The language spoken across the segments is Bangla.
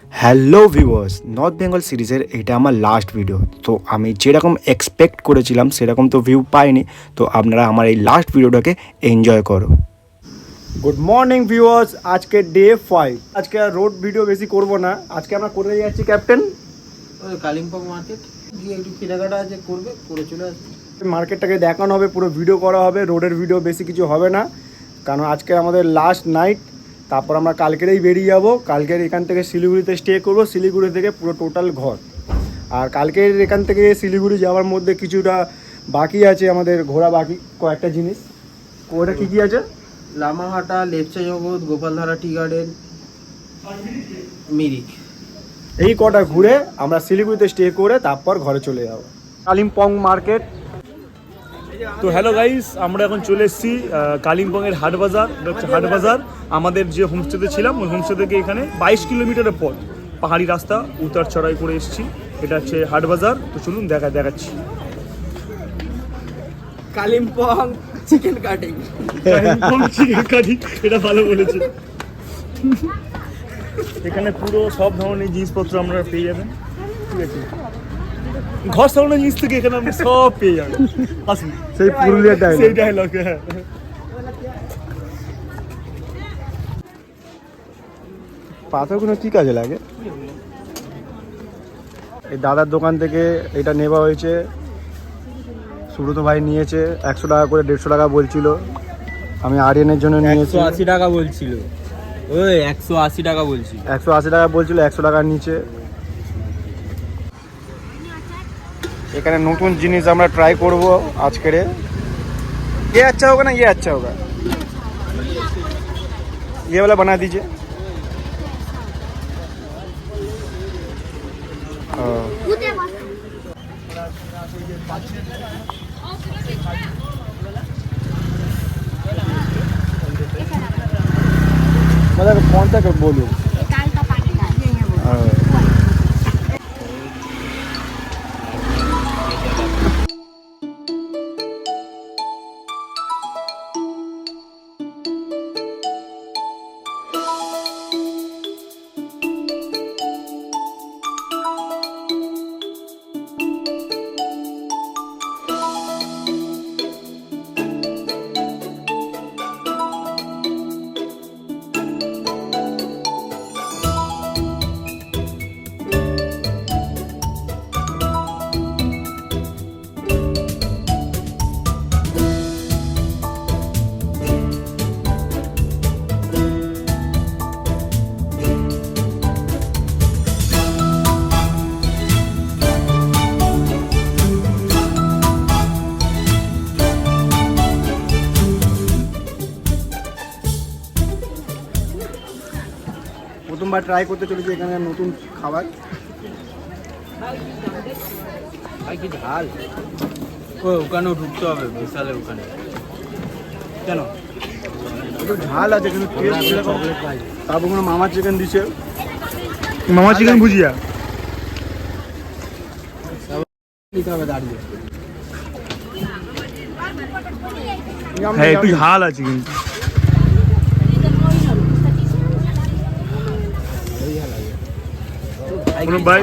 হ্যালো ভিউয়ার্স, নর্থ বেঙ্গল সিরিজের এটা আমার লাস্ট ভিডিও। তো আমি যেরকম এক্সপেক্ট করেছিলাম সেরকম তো ভিউ পাইনি। তো আপনারা আমার এই লাস্ট ভিডিওটাকে এনজয় করো। গুড মর্নিং ভিউয়ার্স, আজকে ডে 5। আজকে আর রোড ভিডিও বেশি করব না। আজকে আমরা করে যাচ্ছি ক্যাপ্টেন ওই কালিম্পং মার্কেট গিয়ে একটু কেনাকাটা আছে, করে চলে আসবে। মার্কেটটাকে দেখানো হবে, পুরো ভিডিও করা হবে। রোডের ভিডিও বেশি কিছু হবে না, কারণ আজকে আমাদের লাস্ট নাইট। তারপর আমরা কালকেরেই বেরিয়ে যাব। কালকের এখান থেকে শিলিগুড়িতে স্টে করব, শিলিগুড়ি থেকে পুরো টোটাল ঘর। আর কালকের এখান থেকে শিলিগুড়ি যাওয়ার মধ্যে কিছুটা বাকি আছে আমাদের ঘোরা, বাকি কয়েকটা জিনিস। ওটা কী কী আছে? লামাহাটা, লেপচা জগৎ, গোপালধারা টি গার্ডেন, মিরিক। এই কটা ঘুরে আমরা শিলিগুড়িতে স্টে করে তারপর ঘরে চলে যাব। কালিম্পং মার্কেট। তো হ্যালো গাইস, আমরা এখন চলে এসেছি কালিম্পংয়ের হাট বাজার। এটা হচ্ছে হাট বাজার। আমাদের যে হোমস্টেতে ছিলাম ওই হোমস্টে থেকে এখানে 22 কিলোমিটারের পর পাহাড়ি রাস্তা উতার চড়াই করে এসেছি। এটা হচ্ছে হাট বাজার। তো চলুন দেখাচ্ছি। Kalimpong chicken cutting. Kalimpong chicken cutting, এটা ভালো বলেছে। এখানে পুরো সব ধরনের জিনিসপত্র আপনারা পেয়ে যাবেন, ঠিক আছে? ঘর সাজানোর জিনিস থেকে এখানে আপনি সব পেয়ে যাবেন। আসুন, সেই পুরুলিয়া ডায়লগ। সেই ডায়লগ, হ্যাঁ। পাথরগুলো কী কাজে লাগে? এই দাদার দোকান থেকে এটা নেওয়া হয়েছে। সুব্রত ভাই নিয়েছে 100 টাকা করে, 150 টাকা বলছিল। আমি আরিয়ানের জন্য নিয়েছি 180 টাকা বলছিল। ওই 180 টাকা বলছি। 180 টাকা বলছিল, 100 টাকার নিচে। এখানে নতুন জিনিস আমরা ট্রাই করব আজকের। ये अच्छा होगा ना, ये अच्छा होगा, ये वाला बना दीजिए। मतलब कौन सा बोलूँ? প্রথমবার ট্রাই করতে চলেছি এখানে নতুন খাবার। ভাই কি ঝাল! ও ওখানেও ঢুকতে হবে, বিশালের ওখানে। কেন? একটু ঝাল আছে কিন্তু টেস্ট সেরকম। তারপর কোনো মামা চিকেন দিছে, মামা চিকেন ভুজিয়া। নিতে হবে দাঁড়িয়ে। হ্যাঁ, একটু ঝাল আছে কিন্তু। কোনো ভাই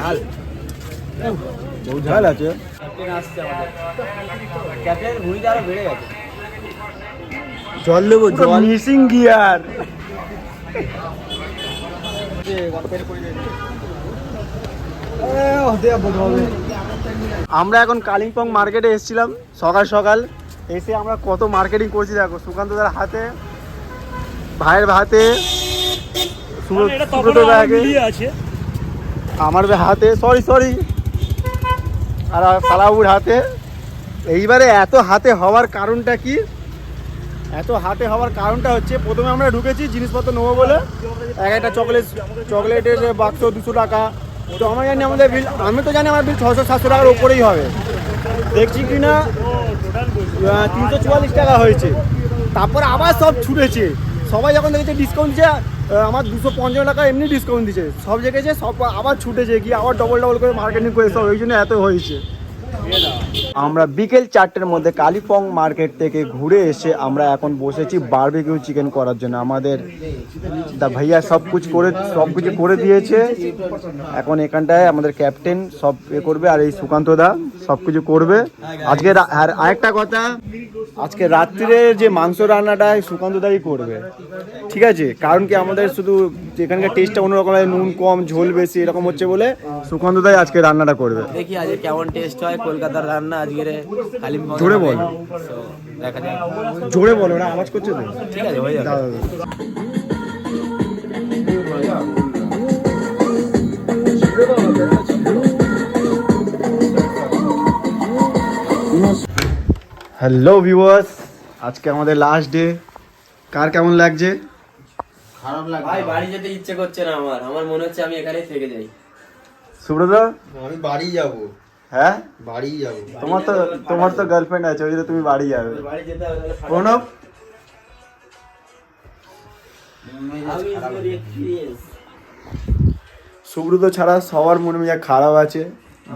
বহু ঝাল আছে। ক্যাপ্টেন আসছে আমাদের। ক্যাপ্টেন ভুঁড়িটা আরো বেড়ে গেছে। জল দেবো, জল মিসিং গিয়ার। আমরা এখন কালিম্পং মার্কেটে এসেছিলাম সকাল সকাল। এসে আমরা কত মার্কেটিং করছি দেখো। সুকান্তদার হাতে, ভাইয়ের হাতে, সুব্রত ব্যাগে আছে, আমার হাতে, সরি আর সালাবুর হাতে। এইবারে এত হাতে হওয়ার কারণটা কি? এত হাতে হওয়ার কারণটা হচ্ছে, প্রথমে আমরা ঢুকেছি জিনিসপত্র নেবো বলে। একটা চকলেটের বাক্স 200 টাকা। তো আমরা জানি আমাদের বিল, আমি তো জানি আমার বিল 600-700 টাকার ওপরেই হবে। দেখছি কি না 344 টাকা হয়েছে। তারপরে আবার সব ছুটেছে। সবাই যখন দেখেছে ডিসকাউন্ট দিচ্ছে, আমার 255 টাকা এমনি ডিসকাউন্ট দিচ্ছে, সব জায়গায় সব আবার ছুটেছে গিয়ে আবার ডবল করে মার্কেটিং করে সব, ওই জন্য এত হয়েছে। আমরা বিকেল 4টের মধ্যে কালিম্পং মার্কেট থেকে ঘুরে এসে আমরা এখন বসেছি বারবিকিউ চিকেন করার জন্য। আমাদের দা ভাইয়া সব কিছু করে দিয়েছে। এখন এখানটায় আমাদের ক্যাপ্টেন সব করবে, আর এই সুকান্ত দা সব কিছু করবে আজকে। আর আরেকটা কথা, আজকে রাত্রিরে যে মাংস রান্নাটা সুকান্ত দাই করবে, ঠিক আছে? কারণ কি আমাদের শুধু এখানকার টেস্টটা অন্যরকম, নুন কম ঝোল বেশি এরকম হচ্ছে বলে সুকান্ত দাই আজকে রান্নাটা করবে। দেখি আজকে কেমন টেস্ট হয় কলকাতার রান্না আজকে কালিম্পং। জোরে বল, দেখা যাক। জোরে বলো, ওরা আওয়াজ করছে তো। ঠিক আছে, হয়ে যাবে। হ্যালো ভিউয়ার্স, আজকে আমাদের লাস্ট ডে। কার কেমন লাগছে? খারাপ লাগে ভাই, বাড়ি যেতে ইচ্ছে করছে না আমার। আমার মনে হচ্ছে আমি এখানেই থেকে যাই। সুব্রত, আমি বাড়ি যাব। হ্যাঁ বাড়ি যাব। তোমার তো গার্লফ্রেন্ড আছে, ওই জন্য তুমি বাড়ি যাবে। বাড়ি যেতে হবে তাহলে। প্রণব, সুব্রত ছাড়া সবার মনে মেজাজ খারাপ আছে,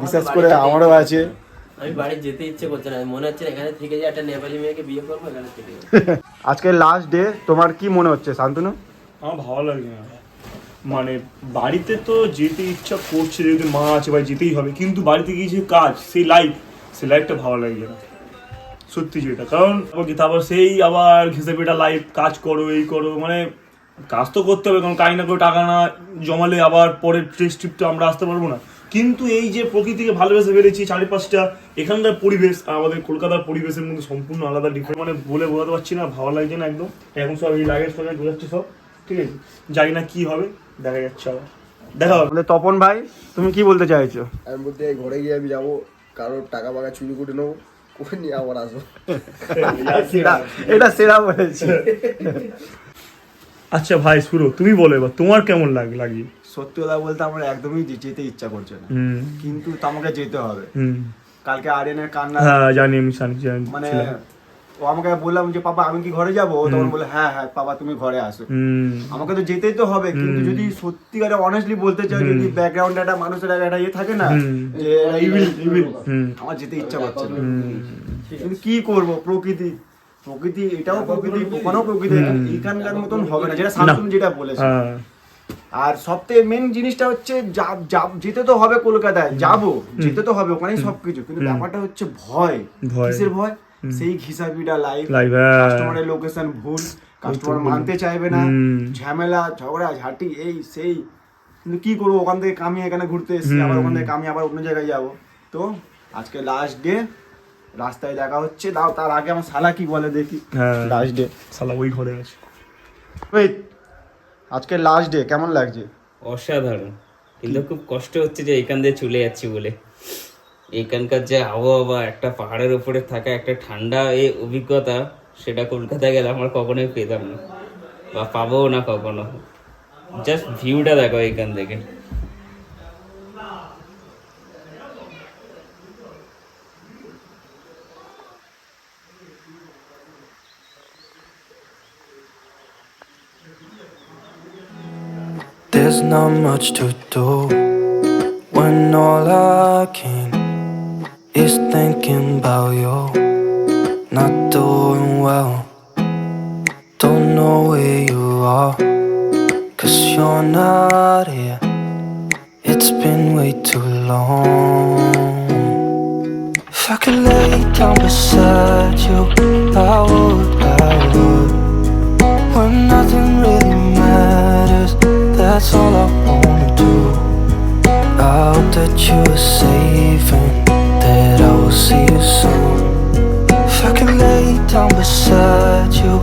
বিশেষ করে আমারও আছে। আমি বাড়ি যেতে ইচ্ছে করছে না, মনে হচ্ছে এখানে থেকে যাই, একটা নেপালি মেয়েকে বিয়ে করবো, এখানে থেকে যাই। আজকে লাস্ট ডে, তোমার কি মনে হচ্ছে শান্তনু? আমার ভালো লাগে না, মানে বাড়িতে তো যেতে ইচ্ছা করছে, যেহেতু মা আছে ভাই যেতেই হবে, কিন্তু বাড়িতে গিয়ে যে কাজ, সেই লাইফটা ভালো লাগে না সত্যি যেটা। কারণ তারপর সেই আবার ঘেসে পেটা লাইফ, কাজ করো এই করো, মানে কাজ তো করতে হবে, কারণ কাই না করে টাকা না জমালে আবার পরের ট্রিপটা আমরা আসতে পারবো না। কিন্তু এই যে প্রকৃতিকে ভালোবেসে ফেলেছি, চারিপাশটা এখানকার পরিবেশ আর আমাদের কলকাতার পরিবেশের মধ্যে সম্পূর্ণ আলাদা ডিফারেন্ট, মানে বলে বোঝাতে পারছি না, ভালো লাগছে না একদম। এখন সব এই লাগেজ ফেলে বোঝাচ্ছে সব, ঠিক আছে? জানি না কি হবে, দেখা যাচ্ছে আবার দেখা হবে। আমাদের তপন ভাই, তুমি কি বলতে চাইছো? আমি বলতে ঘরে গিয়ে আমি যাবো, কারোর টাকা বাকা চুরি করে নেবো, করে নিয়ে আবার আসবো। এটা সেরা বলেছি। আচ্ছা ভাই সুরো, তুমি বলো এবার তোমার কেমন লাগে? সত্যি কথা বলতে আমার একদমই যেতে ইচ্ছা করছে না, কিন্তু আমাকে যেতে হবে। কালকে আরিয়ানের কান্না, হ্যাঁ জানি আমি মানে ও আমাকে বললাম যে পাপা আমি কি ঘরে যাবো, তখন বলে হ্যাঁ পাপা তুমি ঘরে আসো। আমাকে তো যেতেই তো হবে, কিন্তু যদি সত্যিকারে অনেস্টলি বলতে চাই, যদি ব্যাকগ্রাউন্ডে একটা মানুষের একটা ইয়ে থাকে না যে ইভিল, আমার যেতে ইচ্ছা করছে না। কিন্তু কি করবো, প্রকৃতি এটাও প্রকৃতি, ওখানেও প্রকৃতি, এখানকার মতন হবে না, যেটা শান্তনু যেটা বলেছে। আর সবথেকে মেন জিনিসটা হচ্ছে যেতে তো হবে কলকাতায়, যেতে তো হবে, ওখানেই সবকিছু, কিন্তু ব্যাপারটা হচ্ছে ভয়। কিসের ভয়? সেই ঘিসাপিটা লাইফ, কাস্টমারের লোকেশন ভুল, কাস্টমার মানতে চাইবে না, ঝামেলা ঝগড়া ঝাঁটি এই সেই। কিন্তু কি করবো, ওখান থেকে কামি এখানে ঘুরতে এসেছি, আবার ওখান থেকে কামি আবার অন্য জায়গায় যাবো। তো আজকে লাস্ট ডে, রাস্তায় দেখা হচ্ছে। দাও তার আগে আমার শালা কি বলে দেখি। লাস্ট ডে, শালা ওই ঘরে আছে। আজকে লাস্ট ডে, কেমন লাগছে? অসাধারণ, কিন্তু খুব কষ্ট হচ্ছে যে এখান দিয়ে চলে যাচ্ছি বলে। এখানকার যে আবহাওয়া, একটা পাহাড়ের উপরে থাকা একটা ঠান্ডা এই অভিজ্ঞতা, সেটা কলকাতায় গেলে আমরা কখনোই পেতাম না বা পাবো না কখনো। জাস্ট ভিউটা দেখো এখান থেকে। There's not much to do when all I can is thinking about you. Not doing well, don't know where you are, 'cause you're not here. It's been way too long. If I could lay down beside you, I would. When nothing really matters, that's all I wanna do. I hope that you are safe and that I will see you soon. If I could lay down beside you,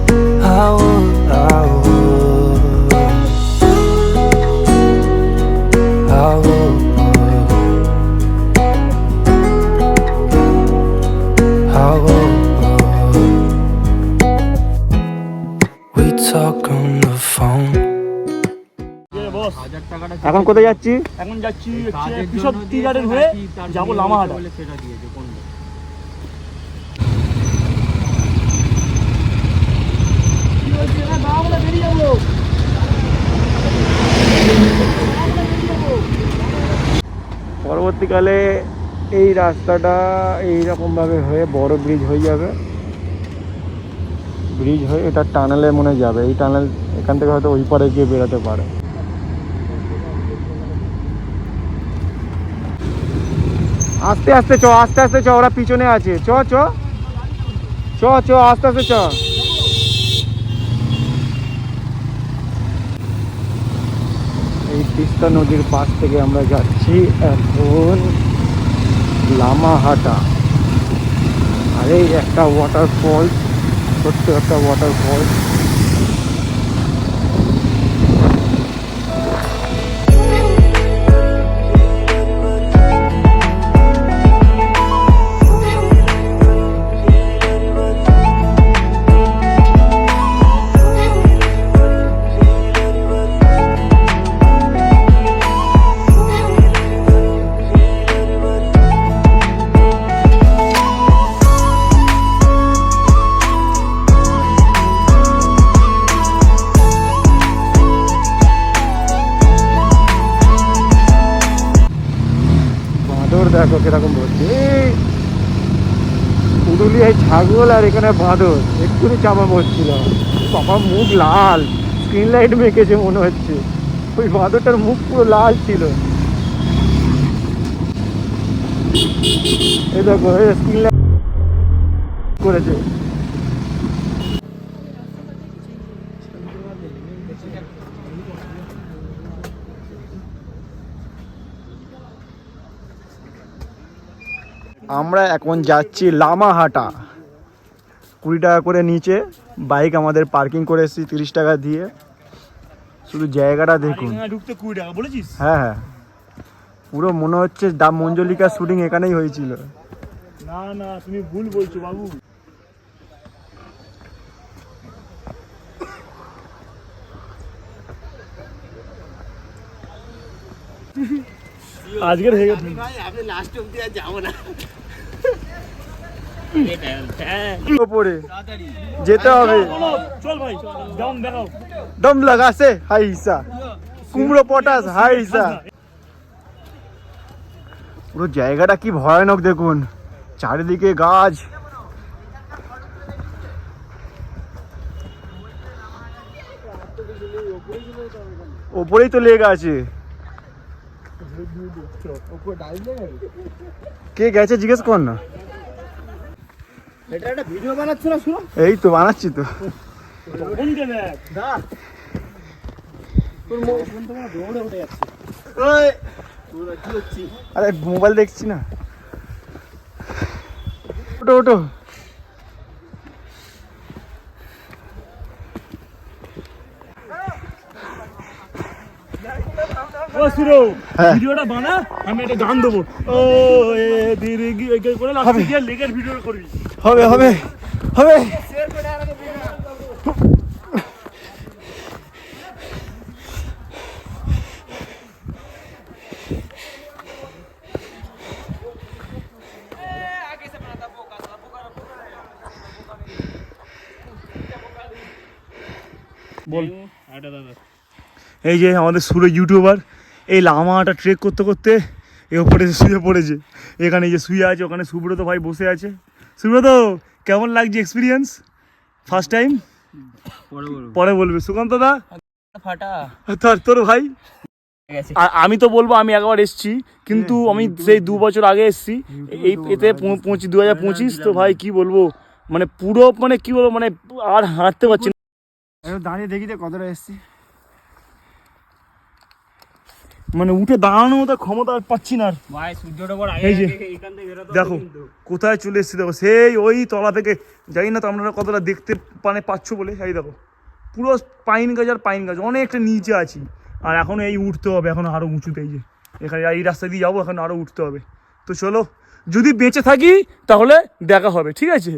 I would. I would. I would. We talk on the phone. এখন কোথায় যাচ্ছি? এখন যাচ্ছি কৃষক টি গার্ডেন হয়ে যাবো লামাহাটা। পরবর্তীকালে এই রাস্তাটা এইরকমভাবে হয়ে বড় ব্রিজ হয়ে যাবে, ব্রিজ হয়ে এটা টানেলে মনে যাবে, এই টানেল এখান থেকে হয়তো ওই পারে গিয়ে বেরোতে পারে। আস্তে আস্তে চ, আস্তে আস্তে চ, ওরা পিছনে আছে, চ চ চ চ আস্তে আস্তে চ। এই তিস্তা নদীর পাশ থেকে আমরা যাচ্ছি এখন লামাহাটা। আর এই একটা ওয়াটারফল, ছোট্ট একটা ওয়াটারফল। দেখো কিরকম বলছে, পুরুলিয়ায় ছাগল আর এখানে বাঁদর, এক্ষুনি চাপা পড়ছিল। বাবা মুখ লাল, স্ক্রিন লাইট মেখেছে মনে হচ্ছে, ওই বাঁদরটার মুখ পুরো লাল ছিল। এই দেখো স্ক্রিন লাইট করেছে। আমরা এখন যাচ্ছি লামাহাটা। 20 টাকা করে নিচে বাইক আমাদের পার্কিং করে এসেছি 30 টাকা দিয়ে। শুধু জায়গাটা দেখুন। ঢুকতে 20 টাকা বলেছিস? হ্যাঁ হ্যাঁ, পুরো মনে হচ্ছে দা মঞ্জলিকার শুটিং এখানেই হয়েছিল। না না, তুমি ভুল বলছো বাবু। আজকের হয়ে গেছে ভাই, আমি লাস্ট অবধি আর যাব না। ওপরে যেতে হবে। চল ভাই, দম দেখাও। দম লাগাছে হাইসা, কুমড়ো পটাশ হাইসা। পুরো জায়গাটা কি ভয়ানক দেখুন, চারিদিকে গাছ। ওপরেই তো লেগ আছে। কে গেছে জিজ্ঞেস কর না। এটা একটা ভিডিও বানাচ্ছ না? শুনো, এই তো বানাচ্ছি তো। কোনকে দেখ তোর ফোন তো আমার দৌড়ে উঠে যাচ্ছে। তোরা কি হচ্ছে? আরে মোবাইল দেখছি না। ওটো ওটো। ও সুরো, হ্যাঁ। ভিডিওটা বানা, আমি একটা গান দেবো। ও এ ধীরে গিয়ে করে লাস্টে গিয়ে লেগের ভিডিও করবি। হবে হবে হবে। বল। এই যে আমাদের সুরো ইউটিউবার, এই লামাটা ট্রেক করতে করতে এ ওপরে শুয়ে পড়েছে। এখানে যে শুয়ে আছে, ওখানে সুব্রত ভাই বসে আছে। সুব্রত, কেমন লাগছে এক্সপিরিয়েন্স? First time? পরে বলবে। সুকান্ত দা ফাটা তোর ভাই? গেছে। আর আমি তো বলবো আমি একবার এসছি, কিন্তু আমি সেই 2 বছর আগে এসছি। এই এতে 2025, তো ভাই কি বলবো, মানে পুরো মানে কি বলবো, মানে আর হাঁটতে পারছি না। দাঁড়িয়ে দেখি তো কতটা এসছি। মানে উঠে দাঁড়ানোর মতো ক্ষমতা আর পাচ্ছি না আর। ভাই সূর্যটা বড় এই যে এখান থেকে বেরোতে দেখো কোথায় চলে এসেছি, দেখো সেই ওই তলা থেকে। জানি না তো আপনারা কতটা দেখতে পাচ্ছ বলে। এই দেখো পুরো পাইন গাছ আর পাইন গাছ, অনেকটা নিচে আছি। আর এখন এই উঠতে হবে, এখন আরো উঁচুতে। এই যে এখানে এই রাস্তা দিয়ে যাবো, এখন আরো উঠতে হবে। তো চলো, যদি বেঁচে থাকি তাহলে দেখা হবে, ঠিক আছে?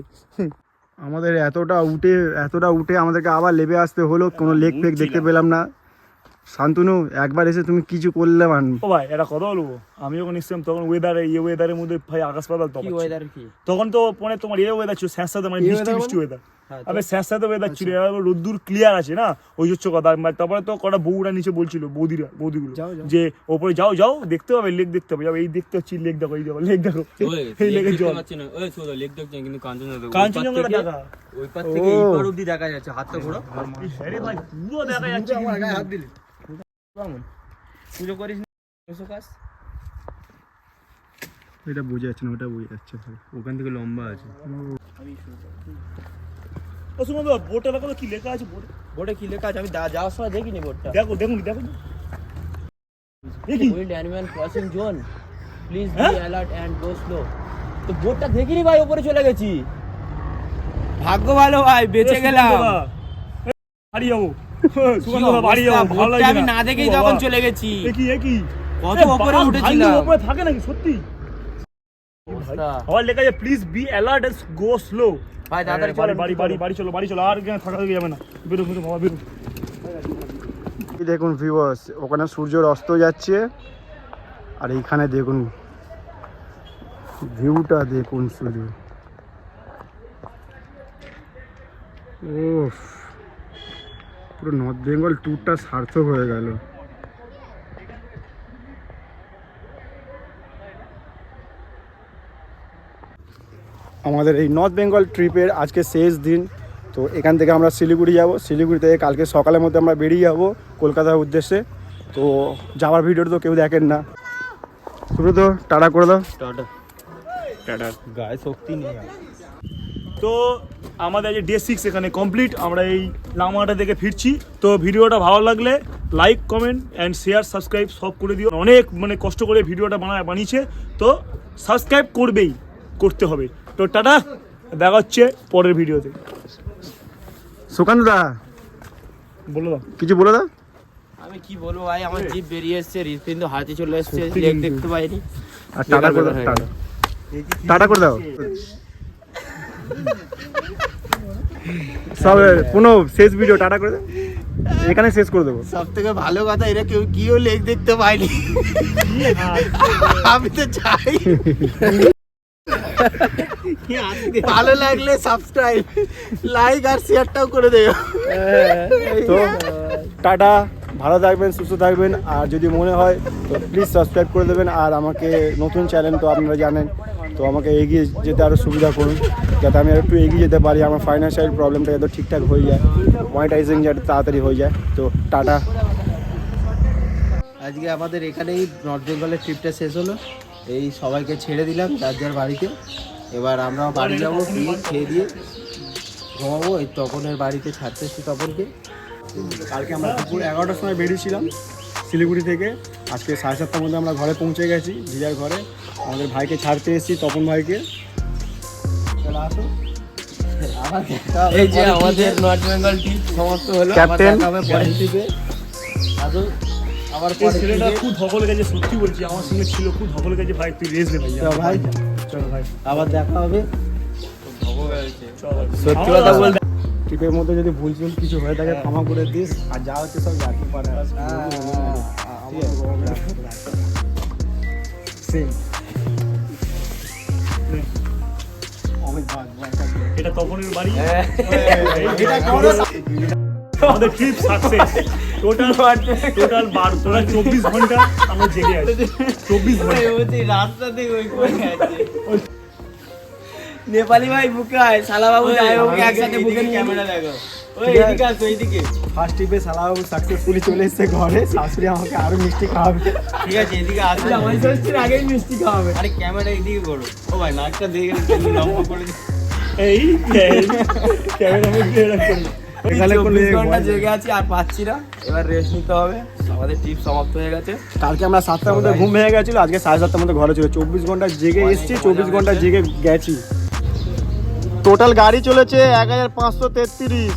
আমাদের এতটা উঠে আমাদেরকে আবার লেবে আসতে হলো, কোনো লেক ফেক দেখতে পেলাম না। শান্তনু, একবার এসে তুমি কিছু করলে মান। ও ভাই একটা কথা বলবো, আমি যখন এসছিলাম তখন ওয়েদারের মধ্যে ভাই আকাশ পাতাল তফাৎ ছিল। ওয়েদার কি? তখন তো মানে তোমার ওয়েদার ছিল, স্যাঁতস্যাঁতে, মানে বৃষ্টি ওয়েদার। আবে স্যাঁতস্যাঁতে ওয়েদার ছিল, এবার রোদ্দুর ক্লিয়ার আছে না, ওই হচ্ছে কথা। তারপরে তো কটা বউরা নিচে বলছিল, বৌদিগুলো যে ওপরে যাও যাও দেখতে হবে, লেক দেখতে হবে। যাও, এই দেখতে হচ্ছি লেক দেখো, এই দেখো লেক দেখো, এই লেকের জল। কাঞ্চনজঙ্ঘাটা দেখা, ওই পার থেকে এই পার অবধি দেখা যাচ্ছে, হাতটা ঘোরা। আরে ভাই পুরো দেখা যাচ্ছে। হাত দিলি পুজো করিস না? এটা বোঝা যাচ্ছে না, ওটা বোঝা যাচ্ছে। ওখান থেকে লম্বা আছে। ও সুমন বাবা, বোর্ডটা দেখো কি লেখা আছে বোর্ডে কি লেখা আছে? আমি যাওয়ার সময় দেখিনি বোর্ডটা। দেখো, দেখুন দেখো এ কি? Wild animal crossing zone, please be alert and go slow. তো বোর্ডটা দেখিনি ভাই, উপরে চলে গেছি। ভাগ্য ভালো ভাই, বেঁচে গেলাম। বাড়ি যাবো সুমন বাবা, বাড়ি যাবো। ভালো লাগে আমি না দেখেই তখন চলে গেছি। এ কি কত উপরে উঠেছিলাম। উপরে থাকে নাকি সত্যি? আবার লেখা আছে please be alert and go slow. ভাই তাড়াতাড়ি চলো, চলো, বাড়ি চলো, আর এখানে থাকা যাবে না। বেরো বাবা, বেরো। দেখুন ভিউয়ার্স, ওখানে সূর্যের অস্ত যাচ্ছে, আর এইখানে দেখুন ভিউটা দেখুন শুধু। ওফ, পুরো নর্থ বেঙ্গল ট্যুরটা সার্থক হয়ে গেল। আমাদের এই নর্থ বেঙ্গল ট্রিপের আজকে শেষ দিন। তো এখান থেকে আমরা শিলিগুড়ি যাব, শিলিগুড়ি থেকে কালকে সকালের মধ্যে আমরা বেরিয়ে যাব কলকাতার উদ্দেশ্যে। তো যাওয়ার ভিডিওটা তো কেউ দেখেন না, শুরু তো টাটা করে দাও। টাটা। গায়ে শক্তি নেই। তো আমাদের যে ডে 6 এখানে কমপ্লিট, আমরা এই লামাটা থেকে ফিরছি। তো ভিডিওটা ভালো লাগলে like, comment and share, subscribe সব করে দিও। অনেক কষ্ট করে ভিডিওটা বানিয়েছে, তো সাবস্ক্রাইব করতে হবে। তো টাটা, দেখা হচ্ছে পরের ভিডিওতে। সুকান্ত দা বলো দাও, কিছু বলে দাও। আমি কি বলবো ভাই, আমার জিপ বেরিয়ে এসছে, হৃৎপিণ্ড হাতে চলে এসছে, লেগ দেখতে পাইনি। আর টাটা করে দাও, টাটা করে দাও। সব পুনঃ শেষ ভিডিও টাটা করে দাও, এখানে শেষ করে দেবো। সব থেকে ভালো কথা, এরা কেউ কিও লেগ দেখতে পাইনি। আমি তো চাই ভালো লাগলে সাবস্ক্রাইব, লাইক আর শেয়ারটাও করে দেও। তো টাটা, ভালো থাকবেন, সুস্থ থাকবেন। আর যদি মনে হয় তো প্লিজ সাবস্ক্রাইব করে দেবেন। আর আমাকে নতুন চ্যানেল তো আপনারা জানেন, তো আমাকে এগিয়ে যেতে আরও সুবিধা করুন, যাতে আমি একটু এগিয়ে যেতে পারি, আমার ফাইন্যান্সিয়াল প্রবলেমটা যাতে ঠিকঠাক হয়ে যায়, মনিটাইজিং যাতে তাড়াতাড়ি হয়ে যায়। তো টাটা। আজকে আমাদের এখানেই নর্থ বেঙ্গলের ট্রিপটা শেষ হলো। এই সবাইকে ছেড়ে দিলাম যার যার বাড়িতে। এবার আমরা বাড়ি যাবো, গিয়ে খেয়ে দিয়ে ঘুমাবো। এই তপনের বাড়িতে ছাড়তে এসছি তপনকে। কালকে আমরা দুপুর 11টার সময় বেরিয়েছিলাম শিলিগুড়ি থেকে। আজকে 7:30টার মধ্যে আমরা ঘরে পৌঁছে গেছি, দিদার ঘরে। আমাদের ভাইকে ছাড়তে এসেছি, তপন ভাইকে। চলে আসো। এই যে আমাদের নর্থ বেঙ্গল ট্রিপ সমাপ্ত হলো। ক্যাপ্টেন পরের ট্রিপে আসো। আবার এই ছেলেটা খুব ধকল গেছে, সত্যি বলছি, আমার সঙ্গে ছিল, খুব ধকল গেছে ভাই। তুই রেস দে ভাই, ভাই, চলো ভাই, আবার দেখা হবে। চলো। সত্যি কথা বলতে ট্রিপের মধ্যে যদি ভুল কিছু হয়ে থাকে ক্ষমা করে দিস। আর যা হচ্ছে সব জাতি পারে। এটা তপনের বাড়ি। আমাদের ট্রিপ সাকসেস। টোটাল 24 ঘন্টা আমরা জেগে আছি। 24 ঘন্টা রাস্তা থেকে ওই করে আছে নেপালি ভাই বুকে আয়, শালা বাবু যায় ওকে একসাথে বুকে ক্যামেরা লাগো। ওই এদিকে আসো, এইদিকে। ফার্স্ট ট্রিপে সালাবাবু সাকসেসফুলি চলে এসেছে ঘরে। শাশুড়ি আমাকে আরো মিষ্টি খাওয়াবে। ঠিক আছে, এদিকে আসো। আমার ষষ্ঠীর আগেই মিষ্টি খাওয়াবে। আরে ক্যামেরা এদিকে করো। ও ভাই নাকটা দেখে লম্বা করে দিই। এই ক্যামেরা করি। এখানে 24 ঘন্টা জেগে আছি, আর পাচ্ছি না। এবার রেস্ট নিতে হবে। আমাদের ট্রিপ সমাপ্ত হয়ে গেছে। কালকে আমরা 7টার মধ্যে ঘুম ভেঙে গেছিলো, আজকে 7:30টার মধ্যে ঘরে ছিল। 24 ঘন্টা জেগে এসেছি, 24 ঘন্টা জেগে গেছি। টোটাল গাড়ি চলেছে 1533।